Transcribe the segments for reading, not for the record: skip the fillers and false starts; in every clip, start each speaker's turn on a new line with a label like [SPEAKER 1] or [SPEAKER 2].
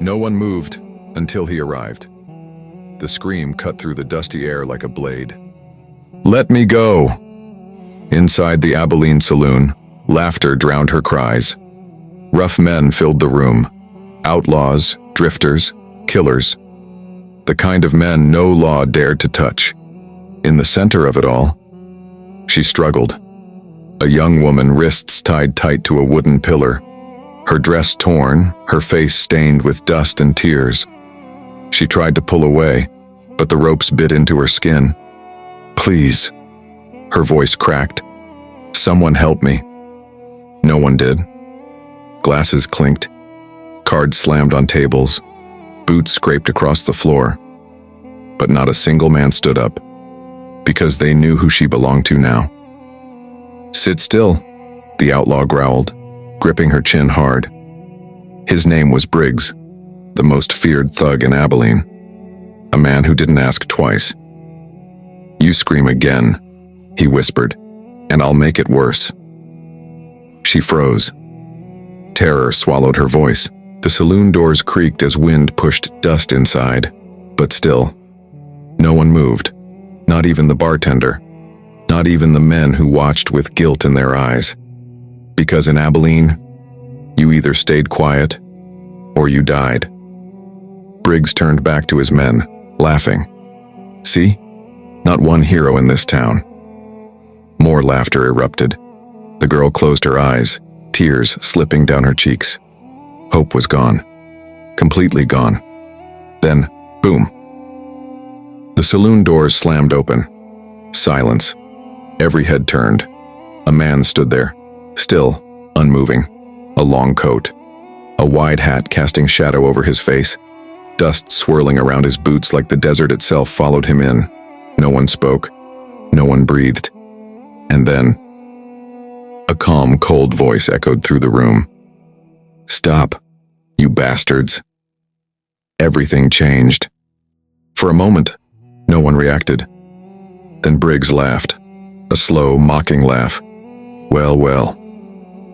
[SPEAKER 1] No one moved until he arrived. The scream cut through the dusty air like a blade. "Let me go!" Inside the Abilene saloon, laughter drowned her cries. Rough men filled the room. Outlaws, drifters, killers. The kind of men no law dared to touch. In the center of it all, she struggled. A young woman, wrists tied tight to a wooden pillar. Her dress torn, her face stained with dust and tears. She tried to pull away, but the ropes bit into her skin. "Please," her voice cracked. "Someone help me." No one did. Glasses clinked. Cards slammed on tables. Boots scraped across the floor. But not a single man stood up, because they knew who she belonged to now. "Sit still," the outlaw growled, gripping her chin hard. His name was Briggs, the most feared thug in Abilene. A man who didn't ask twice. "You scream again," he whispered, "and I'll make it worse." She froze. Terror swallowed her voice. The saloon doors creaked as wind pushed dust inside. But still, no one moved. Not even the bartender. Not even the men who watched with guilt in their eyes. Because in Abilene, you either stayed quiet or you died. Briggs turned back to his men, laughing. "See? Not one hero in this town." More laughter erupted. The girl closed her eyes, tears slipping down her cheeks. Hope was gone. Completely gone. Then, boom. The saloon doors slammed open. Silence. Every head turned. A man stood there, still, unmoving. A long coat. A wide hat casting shadow over his face. Dust swirling around his boots like the desert itself followed him in. No one spoke. No one breathed. And then, a calm, cold voice echoed through the room. "Stop, you bastards." Everything changed. For a moment, no one reacted. Then Briggs laughed. A slow, mocking laugh. "Well, well."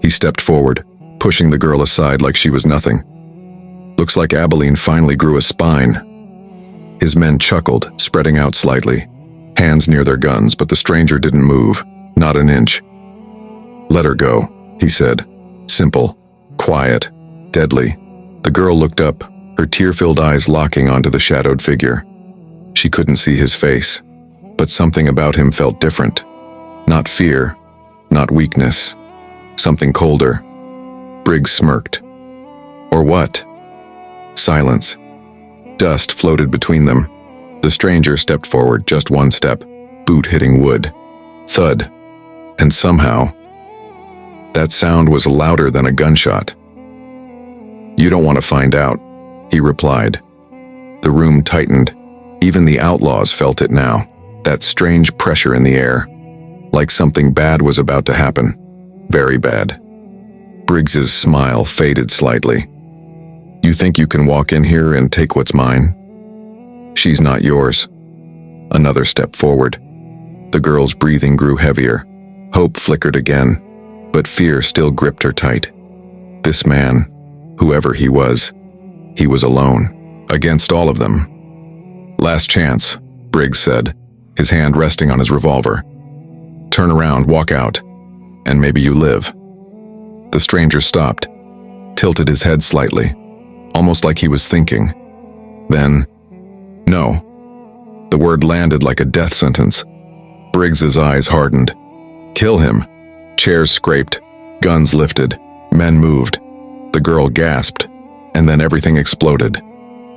[SPEAKER 1] He stepped forward, pushing the girl aside like she was nothing. "Looks like Abilene finally grew a spine." His men chuckled, spreading out slightly, hands near their guns, but the stranger didn't move, not an inch. "Let her go," he said. Simple, quiet, deadly. The girl looked up, her tear-filled eyes locking onto the shadowed figure. She couldn't see his face, but something about him felt different. Not fear, not weakness, something colder. Briggs smirked. Or what? Silence. Dust floated between them. The stranger stepped forward just one step, boot hitting wood. Thud. And somehow, that sound was louder than a gunshot. "You don't want to find out," he replied. The room tightened. Even the outlaws felt it now, that strange pressure in the air, like something bad was about to happen. Very bad. Briggs's smile faded slightly. "You think you can walk in here and take what's mine? She's not yours." Another step forward. The girl's breathing grew heavier. Hope flickered again, but fear still gripped her tight. This man, whoever he was alone, against all of them. "Last chance," Briggs said, his hand resting on his revolver. "Turn around, walk out, and maybe you live." The stranger stopped, tilted his head slightly, almost like he was thinking. Then, "No." The word landed like a death sentence. Briggs's eyes hardened. "Kill him." Chairs scraped, guns lifted, men moved. The girl gasped, and then everything exploded.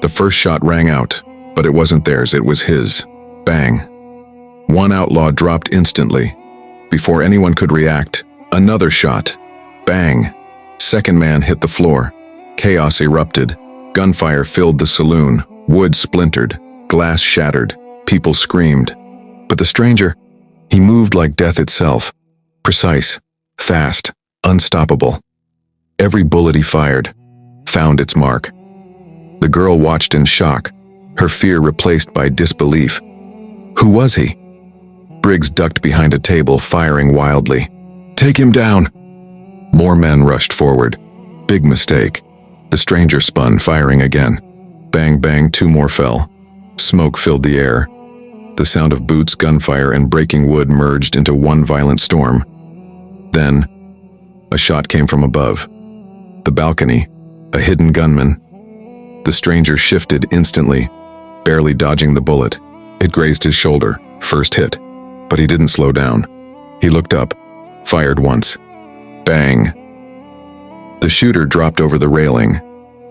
[SPEAKER 1] The first shot rang out, but it wasn't theirs, it was his. Bang. One outlaw dropped instantly. Before anyone could react, another shot. Bang. Second man hit the floor. Chaos erupted. Gunfire filled the saloon. Wood splintered. Glass shattered. People screamed. But the stranger, he moved like death itself. Precise, fast, unstoppable. Every bullet he fired found its mark. The girl watched in shock, her fear replaced by disbelief. Who was he? Briggs ducked behind a table, firing wildly. "Take him down!" More men rushed forward. Big mistake. The stranger spun, firing again. Bang, bang, 2 more fell. Smoke filled the air. The sound of boots, gunfire, and breaking wood merged into one violent storm. Then, a shot came from above. The balcony, a hidden gunman. The stranger shifted instantly, barely dodging the bullet. It grazed his shoulder, first hit, but he didn't slow down. He looked up, fired once. Bang! The shooter dropped over the railing.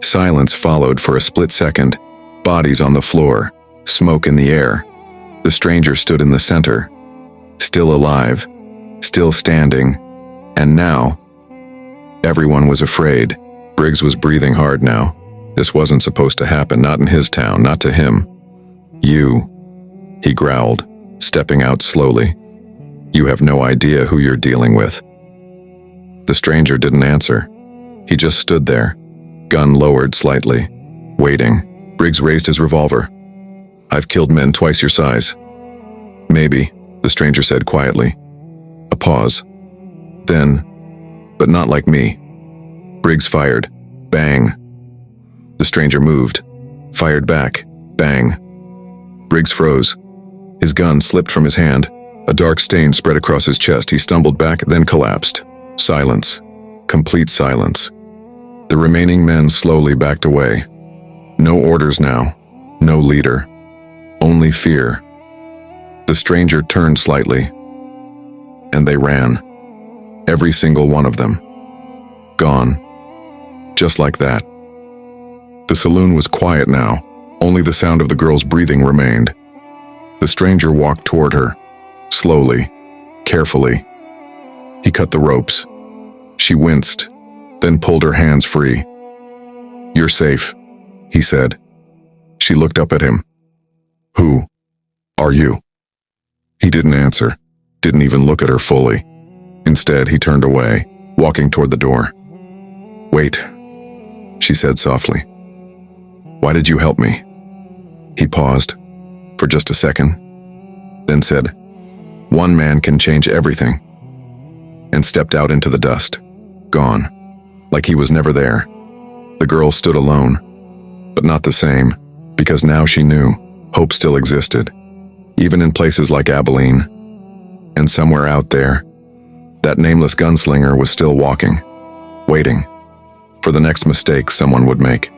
[SPEAKER 1] Silence followed for a split second. Bodies on the floor, smoke in the air. The stranger stood in the center, still alive, still standing, and now, everyone was afraid. Briggs was breathing hard now. This wasn't supposed to happen, not in his town, not to him. You, he growled, stepping out slowly. You have no idea who you're dealing with. The stranger didn't answer. He just stood there, gun lowered slightly, waiting. Briggs raised his revolver. I've killed men twice your size. Maybe, the stranger said quietly. A pause. Then, but not like me. Briggs fired. Bang. The stranger moved, fired back. Bang. Briggs froze. His gun slipped from his hand. A dark stain spread across his chest. He stumbled back, then collapsed. Silence. Complete silence. The remaining men slowly backed away. No orders now. No leader. Only fear. The stranger turned slightly, and they ran. Every single one of them. Gone. Just like that. The saloon was quiet now. Only the sound of the girl's breathing remained. The stranger walked toward her, slowly, carefully. He cut the ropes. She winced, then pulled her hands free. You're safe, he said. She looked up at him. Who are you? He didn't answer, didn't even look at her fully. Instead, he turned away, walking toward the door. Wait, she said softly. Why did you help me? He paused, for just a second, then said, One man can change everything, and stepped out into the dust, gone, like he was never there. The girl stood alone, but not the same, because now she knew hope still existed, even in places like Abilene. And somewhere out there, that nameless gunslinger was still walking, waiting for the next mistake someone would make.